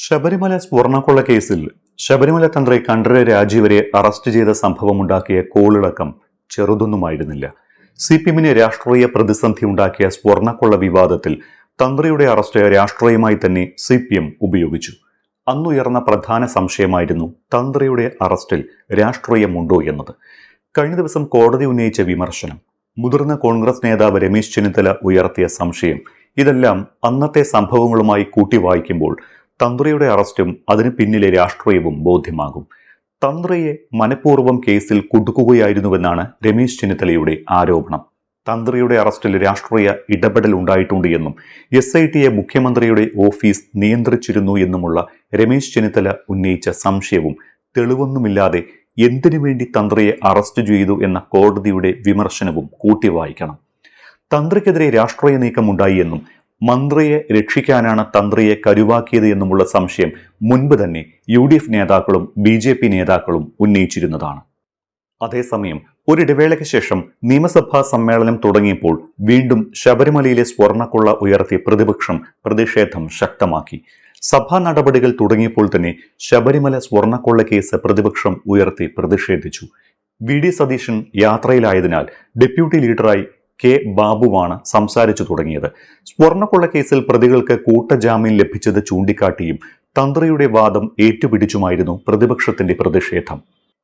ശബരിമല സ്വർണ്ണക്കൊള്ള കേസിൽ ശബരിമല തന്ത്രി കണ്ഠര രാജീവരെ അറസ്റ്റ് ചെയ്ത സംഭവമുണ്ടാക്കിയ കോളിളക്കം ചെറുതൊന്നുമായിരുന്നില്ല. സിപിഎമ്മിന് രാഷ്ട്രീയ പ്രതിസന്ധി ഉണ്ടാക്കിയ സ്വർണ്ണക്കൊള്ള വിവാദത്തിൽ തന്ത്രിയുടെ അറസ്റ്റ് രാഷ്ട്രീയമായി തന്നെ സിപിഎം ഉപയോഗിച്ചു. അന്നുയർന്ന പ്രധാന സംശയമായിരുന്നു തന്ത്രിയുടെ അറസ്റ്റിൽ രാഷ്ട്രീയമുണ്ടോ എന്നത്. കഴിഞ്ഞ ദിവസം കോടതി ഉന്നയിച്ച വിമർശനം, മുതിർന്ന കോൺഗ്രസ് നേതാവ് രമേശ് ചെന്നിത്തല ഉയർത്തിയ സംശയം, ഇതെല്ലാം അന്നത്തെ സംഭവങ്ങളുമായി കൂട്ടി വായിക്കുമ്പോൾ തന്ത്രിയുടെ അറസ്റ്റും അതിന് പിന്നിലെ രാഷ്ട്രീയവും ബോധ്യമാകും. തന്ത്രിയെ മനഃപൂർവ്വം കേസിൽ കുടുക്കുകയായിരുന്നുവെന്നാണ് രമേശ് ചെന്നിത്തലയുടെ ആരോപണം. തന്ത്രിയുടെ അറസ്റ്റിൽ രാഷ്ട്രീയ ഇടപെടൽ ഉണ്ടായിട്ടുണ്ട് എന്നും SITയെ മുഖ്യമന്ത്രിയുടെ ഓഫീസ് നിയന്ത്രിച്ചിരുന്നു എന്നുമുള്ള രമേശ് ചെന്നിത്തല ഉന്നയിച്ച സംശയവും തെളിവൊന്നുമില്ലാതെ എന്തിനു വേണ്ടി തന്ത്രിയെ അറസ്റ്റ് ചെയ്തു എന്ന കോടതിയുടെ വിമർശനവും കൂട്ടി വായിക്കണം. തന്ത്രിക്കെതിരെ രാഷ്ട്രീയ നീക്കമുണ്ടായി എന്നും മന്ത്രിയെ രക്ഷിക്കാനാണ് തന്ത്രിയെ കരുവാക്കിയത് എന്നുമുള്ള സംശയം മുൻപ് തന്നെ UDF നേതാക്കളും BJP നേതാക്കളും ഉന്നയിച്ചിരുന്നതാണ്. അതേസമയം ഒരിടവേളയ്ക്ക് ശേഷം നിയമസഭാ സമ്മേളനം തുടങ്ങിയപ്പോൾ വീണ്ടും ശബരിമലയിലെ സ്വർണ്ണക്കൊള്ള ഉയർത്തിയ പ്രതിഷേധം ശക്തമാക്കി. സഭാ നടപടികൾ തുടങ്ങിയപ്പോൾ തന്നെ ശബരിമല സ്വർണ്ണക്കൊള്ള കേസ് പ്രതിപക്ഷം ഉയർത്തി പ്രതിഷേധിച്ചു. VD സതീശൻ യാത്രയിലായതിനാൽ ഡെപ്യൂട്ടി ലീഡറായി K ബാബുവാണ് സംസാരിച്ചു തുടങ്ങിയത്. സ്വർണ്ണക്കൊള്ള കേസിൽ പ്രതികൾക്ക് കൂട്ടജാമ്യം ലഭിച്ചത് ചൂണ്ടിക്കാട്ടിയും തന്ത്രിയുടെ വാദം ഏറ്റുപിടിച്ചുമായിരുന്നു പ്രതിപക്ഷത്തിന്റെ പ്രതിഷേധം.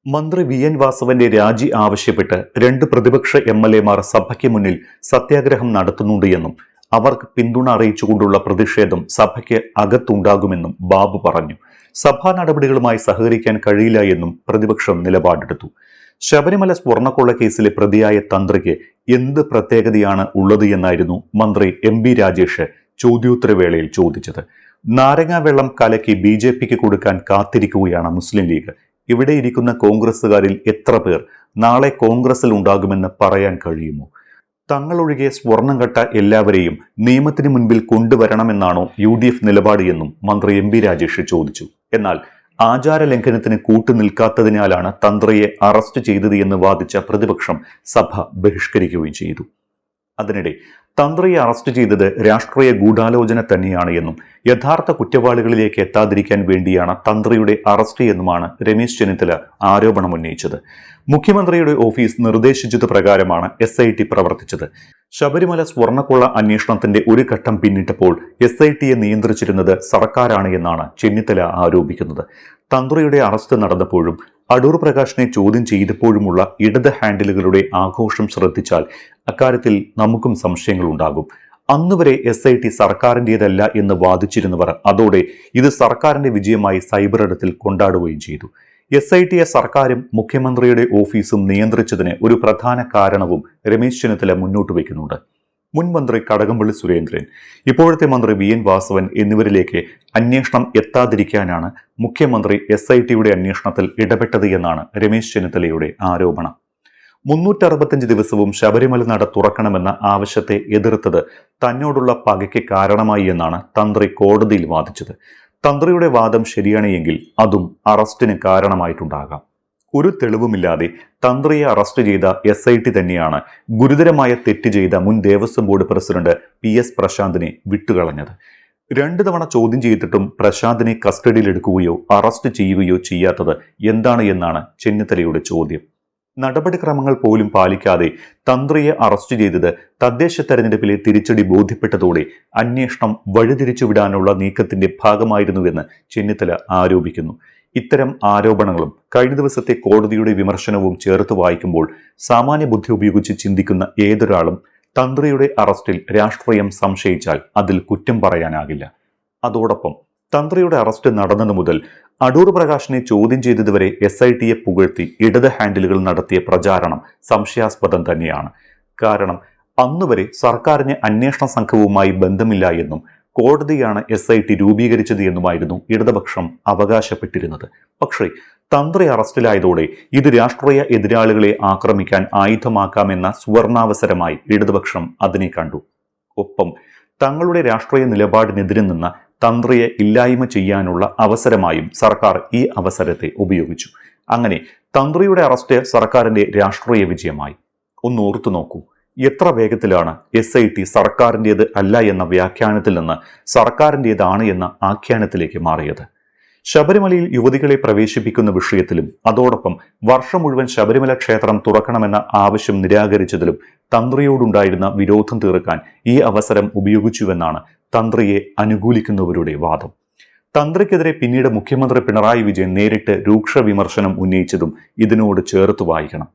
മന്ത്രി VN വാസവന്റെ രാജി ആവശ്യപ്പെട്ട് 2 പ്രതിപക്ഷ MLAമാർ സഭയ്ക്ക് മുന്നിൽ സത്യാഗ്രഹം നടത്തുന്നുണ്ട് എന്നും അവർക്ക് പിന്തുണ അറിയിച്ചുകൊണ്ടുള്ള പ്രതിഷേധം സഭയ്ക്ക് അകത്തുണ്ടാകുമെന്നും ബാബു പറഞ്ഞു. സഭാ നടപടികളുമായി സഹകരിക്കാൻ കഴിയില്ല എന്നും പ്രതിപക്ഷം നിലപാടെടുത്തു. ശബരിമല സ്വർണ്ണക്കൊള്ള കേസിലെ പ്രതിയായ തന്ത്രിക്ക് എന്ത് പ്രത്യേകതയാണ് ഉള്ളത് എന്നായിരുന്നു മന്ത്രി MB രാജേഷ് ചോദ്യോത്തരവേളയിൽ ചോദിച്ചത്. നാരങ്ങാ വെള്ളം കലക്കി BJPക്ക് കൊടുക്കാൻ കാത്തിരിക്കുകയാണ് മുസ്ലിം ലീഗ്. ഇവിടെ ഇരിക്കുന്ന കോൺഗ്രസുകാരിൽ എത്ര പേർ നാളെ കോൺഗ്രസിൽ ഉണ്ടാകുമെന്ന് പറയാൻ കഴിയുമോ? തങ്ങളൊഴികെ സ്വർണം കെട്ട എല്ലാവരെയും നിയമത്തിന് മുൻപിൽ കൊണ്ടുവരണമെന്നാണോ UDF നിലപാട് എന്നും മന്ത്രി MB രാജേഷ് ചോദിച്ചു. എന്നാൽ ആചാരലംഘനത്തിന് കൂട്ടുനിൽക്കാത്തതിനാലാണ് തന്ത്രിയെ അറസ്റ്റ് ചെയ്തത് എന്ന് വാദിച്ച പ്രതിപക്ഷം സഭ ബഹിഷ്കരിക്കുകയും ചെയ്തു. അതിനിടെ തന്ത്രിയെ അറസ്റ്റ് ചെയ്തത് രാഷ്ട്രീയ ഗൂഢാലോചന തന്നെയാണ് എന്നും യഥാർത്ഥ കുറ്റവാളികളിലേക്ക് എത്താതിരിക്കാൻ വേണ്ടിയാണ് തന്ത്രിയുടെ അറസ്റ്റ് എന്നുമാണ് രമേശ് ചെന്നിത്തല ആരോപണം ഉന്നയിച്ചത്. മുഖ്യമന്ത്രിയുടെ ഓഫീസ് നിർദ്ദേശിച്ചത് പ്രകാരമാണ് SIT പ്രവർത്തിച്ചത്. ശബരിമല സ്വർണ്ണക്കൊള്ള അന്വേഷണത്തിന്റെ ഒരു ഘട്ടം പിന്നിട്ടപ്പോൾ SITയെ നിയന്ത്രിച്ചിരുന്നത് സർക്കാരാണ് എന്നാണ് ചെന്നിത്തല ആരോപിക്കുന്നത്. തന്ത്രിയുടെ അറസ്റ്റ് നടന്നപ്പോഴും അടൂർ പ്രകാശിനെ ചോദ്യം ചെയ്തപ്പോഴുമുള്ള ഇടത് ഹാൻഡിലുകളുടെ ആഘോഷം ശ്രദ്ധിച്ചാൽ അക്കാര്യത്തിൽ നമുക്കും സംശയങ്ങൾ ഉണ്ടാകും. അന്നുവരെ SIT സർക്കാരിൻ്റെതല്ല എന്ന് വാദിച്ചിരുന്നവർ അതോടെ ഇത് സർക്കാരിന്റെ വിജയമായി സൈബർ ഇടത്തിൽ കൊണ്ടാടുകയും ചെയ്തു. SITയെ സർക്കാരും മുഖ്യമന്ത്രിയുടെ ഓഫീസും നിയന്ത്രിച്ചതിന് ഒരു പ്രധാന കാരണവും രമേശ് ചെന്നിത്തല മുന്നോട്ട് വയ്ക്കുന്നുണ്ട്. മുൻ മന്ത്രി കടകംപള്ളി സുരേന്ദ്രൻ, ഇപ്പോഴത്തെ മന്ത്രി VN വാസവൻ എന്നിവരിലേക്ക് അന്വേഷണം എത്താതിരിക്കാനാണ് മുഖ്യമന്ത്രി SITയുടെ അന്വേഷണത്തിൽ ഇടപെട്ടത് എന്നാണ് രമേശ് ചെന്നിത്തലയുടെ ആരോപണം. 365 ദിവസവും ശബരിമല നട തുറക്കണമെന്ന ആവശ്യത്തെ എതിർത്തത് തന്നോടുള്ള പകയ്ക്ക് കാരണമായി എന്നാണ് തന്ത്രി കോടതിയിൽ വാദിച്ചത്. തന്ത്രിയുടെ വാദം ശരിയാണെങ്കിൽ അതും അറസ്റ്റിന് കാരണമായിട്ടുണ്ടാകാം. ഒരു തെളിവുമില്ലാതെ തന്ത്രിയെ അറസ്റ്റ് ചെയ്ത SIT തന്നെയാണ് ഗുരുതരമായ തെറ്റ് ചെയ്ത മുൻ ദേവസ്വം ബോർഡ് പ്രസിഡന്റ് PS പ്രശാന്തിനെ വിട്ടുകളഞ്ഞത്. 2 തവണ ചോദ്യം ചെയ്തിട്ടും പ്രശാന്തിനെ കസ്റ്റഡിയിലെടുക്കുകയോ അറസ്റ്റ് ചെയ്യുകയോ ചെയ്യാത്തത് എന്താണ് എന്നാണ് ചെന്നിത്തലയുടെ ചോദ്യം. നടപടിക്രമങ്ങൾ പോലും പാലിക്കാതെ തന്ത്രിയെ അറസ്റ്റ് ചെയ്തത് തദ്ദേശ തെരഞ്ഞെടുപ്പിലെ തിരിച്ചടി ബോധ്യപ്പെട്ടതോടെ അന്വേഷണം വഴിതിരിച്ചുവിടാനുള്ള നീക്കത്തിന്റെ ഭാഗമായിരുന്നുവെന്ന് ചെന്നിത്തല ആരോപിക്കുന്നു. ഇത്തരം ആരോപണങ്ങളും കഴിഞ്ഞ ദിവസത്തെ കോടതിയുടെ വിമർശനവും ചേർത്ത് വായിക്കുമ്പോൾ സാമാന്യ ബുദ്ധി ഉപയോഗിച്ച് ചിന്തിക്കുന്ന ഏതൊരാളും തന്ത്രിയുടെ അറസ്റ്റിൽ രാഷ്ട്രീയം സംശയിച്ചാൽ അതിൽ കുറ്റം പറയാനാകില്ല. അതോടൊപ്പം തന്ത്രിയുടെ അറസ്റ്റ് നടന്നതു മുതൽ അടൂർ പ്രകാശിനെ ചോദ്യം ചെയ്തതുവരെ SITയെ പുകഴ്ത്തി ഇടത് ഹാൻഡിലുകൾ നടത്തിയ പ്രചാരണം സംശയാസ്പദം തന്നെയാണ്. കാരണം അന്നുവരെ സർക്കാരിന് അന്വേഷണ സംഘവുമായി ബന്ധമില്ല എന്നും കോടതിയാണ് SIT രൂപീകരിച്ചത് എന്നുമായിരുന്നു ഇടതുപക്ഷം അവകാശപ്പെട്ടിരുന്നത്. പക്ഷേ തന്ത്രി അറസ്റ്റിലായതോടെ ഇത് രാഷ്ട്രീയ എതിരാളികളെ ആക്രമിക്കാൻ ആയുധമാക്കാമെന്ന സുവർണാവസരമായി ഇടതുപക്ഷം അതിനെ കണ്ടു. ഒപ്പം തങ്ങളുടെ രാഷ്ട്രീയ നിലപാടിനെതിരെ നിന്ന തന്ത്രിയെ ഇല്ലായ്മ ചെയ്യാനുള്ള അവസരമായും സർക്കാർ ഈ അവസരത്തെ ഉപയോഗിച്ചു. അങ്ങനെ തന്ത്രിയുടെ അറസ്റ്റ് സർക്കാരിന്റെ രാഷ്ട്രീയ വിജയമായി. ഒന്ന് ഓർത്തു നോക്കൂ, എത്ര വേഗത്തിലാണ് SIT സർക്കാരിൻ്റേത് അല്ല എന്ന വ്യാഖ്യാനത്തിൽ നിന്ന് സർക്കാരിൻ്റേതാണ് എന്ന ആഖ്യാനത്തിലേക്ക് മാറിയത്. ശബരിമലയിൽ യുവതികളെ പ്രവേശിപ്പിക്കുന്ന വിഷയത്തിലും അതോടൊപ്പം വർഷം മുഴുവൻ ശബരിമല ക്ഷേത്രം തുറക്കണമെന്ന ആവശ്യം നിരാകരിച്ചതിലും തന്ത്രിയോടുണ്ടായിരുന്ന വിരോധം തീർക്കാൻ ഈ അവസരം ഉപയോഗിച്ചുവെന്നാണ് തന്ത്രിയെ അനുകൂലിക്കുന്നവരുടെ വാദം. തന്ത്രിക്കെതിരെ പിന്നീട് മുഖ്യമന്ത്രി പിണറായി വിജയൻ നേരിട്ട് രൂക്ഷ വിമർശനം ഉന്നയിച്ചതും ഇതിനോട് ചേർത്ത് വായിക്കണം.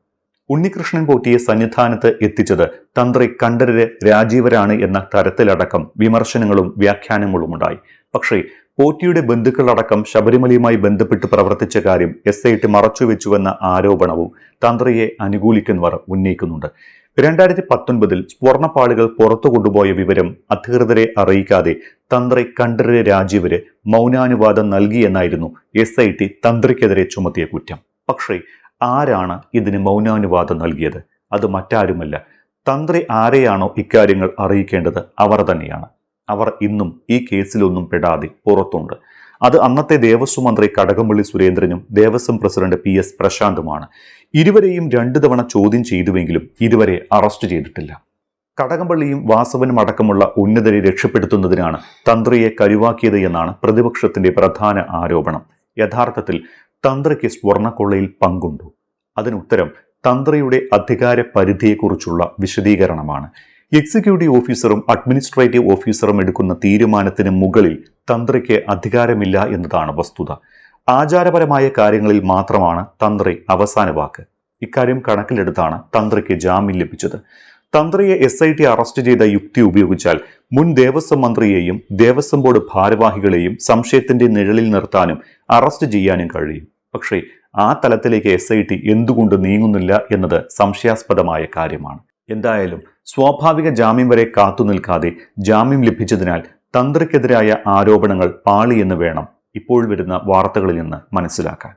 ഉണ്ണികൃഷ്ണൻ പോറ്റിയെ സന്നിധാനത്ത് എത്തിച്ചത് തന്ത്രി കണ്ഠരര് രാജീവരാണ് എന്ന തരത്തിലടക്കം വിമർശനങ്ങളും വ്യാഖ്യാനങ്ങളും ഉണ്ടായി. പക്ഷേ പോറ്റിയുടെ ബന്ധുക്കളടക്കം ശബരിമലയുമായി ബന്ധപ്പെട്ട് പ്രവർത്തിച്ച കാര്യം SIT മറച്ചുവെച്ചുവെന്ന ആരോപണവും തന്ത്രിയെ അനുകൂലിക്കുന്നവർ ഉന്നയിക്കുന്നുണ്ട്. 2019 സ്വർണ്ണപ്പാളികൾ പുറത്തു കൊണ്ടുപോയ വിവരം അധികൃതരെ അറിയിക്കാതെ തന്ത്രി കണ്ഠരര് രാജീവര് മൗനാനുവാദം നൽകിയെന്നായിരുന്നു SIT തന്ത്രിക്കെതിരെ ചുമത്തിയ കുറ്റം. പക്ഷേ ആരാണ് ഇതിന് മൗനാനുവാദം നൽകിയത്? അത് മറ്റാരുമല്ല, തന്ത്രി ആരെയാണോ ഇക്കാര്യങ്ങൾ അറിയിക്കേണ്ടത് അവർ തന്നെയാണ്. അവർ ഇന്നും ഈ കേസിലൊന്നും പെടാതെ പുറത്തുണ്ട്. അത് അന്നത്തെ ദേവസ്വം മന്ത്രി കടകംപള്ളി സുരേന്ദ്രനും ദേവസ്വം പ്രസിഡന്റ് PS പ്രശാന്തുമാണ്. ഇരുവരെയും 2 തവണ ചോദ്യം ചെയ്തുവെങ്കിലും ഇതുവരെ അറസ്റ്റ് ചെയ്തിട്ടില്ല. കടകംപള്ളിയും വാസവനും അടക്കമുള്ള ഉന്നതരെ രക്ഷപ്പെടുത്തുന്നതിനാണ് തന്ത്രിയെ കരുവാക്കിയത് എന്നാണ് പ്രതിപക്ഷത്തിന്റെ പ്രധാന ആരോപണം. യഥാർത്ഥത്തിൽ തന്ത്രിക്ക് സ്വർണ്ണക്കൊള്ളയിൽ പങ്കുണ്ടോ? അതിനുത്തരം തന്ത്രിയുടെ അധികാര പരിധിയെക്കുറിച്ചുള്ള വിശദീകരണമാണ്. എക്സിക്യൂട്ടീവ് ഓഫീസറും അഡ്മിനിസ്ട്രേറ്റീവ് ഓഫീസറും എടുക്കുന്ന തീരുമാനത്തിന് മുകളിൽ തന്ത്രിക്ക് അധികാരമില്ല എന്നതാണ് വസ്തുത. ആചാരപരമായ കാര്യങ്ങളിൽ മാത്രമാണ് തന്ത്രി അവസാന വാക്ക്. ഇക്കാര്യം കണക്കിലെടുത്താണ് തന്ത്രിക്ക് ജാമ്യം ലഭിച്ചത്. തന്ത്രിയെ SIT അറസ്റ്റ് ചെയ്ത യുക്തി ഉപയോഗിച്ചാൽ മുൻ ദേവസ്വം മന്ത്രിയെയും ദേവസ്വം ബോർഡ് ഭാരവാഹികളെയും സംശയത്തിന്റെ നിഴലിൽ നിർത്താനും അറസ്റ്റ് ചെയ്യാനും കഴിയും. പക്ഷേ ആ തലത്തിലേക്ക് SIT എന്തുകൊണ്ട് നീങ്ങുന്നില്ല എന്നത് സംശയാസ്പദമായ കാര്യമാണ്. എന്തായാലും സ്വാഭാവിക ജാമ്യം വരെ കാത്തുനിൽക്കാതെ ജാമ്യം ലഭിച്ചതിനാൽ തന്ത്രിക്കെതിരായ ആരോപണങ്ങൾ പാളിയെന്ന് വേണം ഇപ്പോൾ വരുന്ന വാർത്തകളിൽ നിന്ന് മനസ്സിലാക്കാൻ.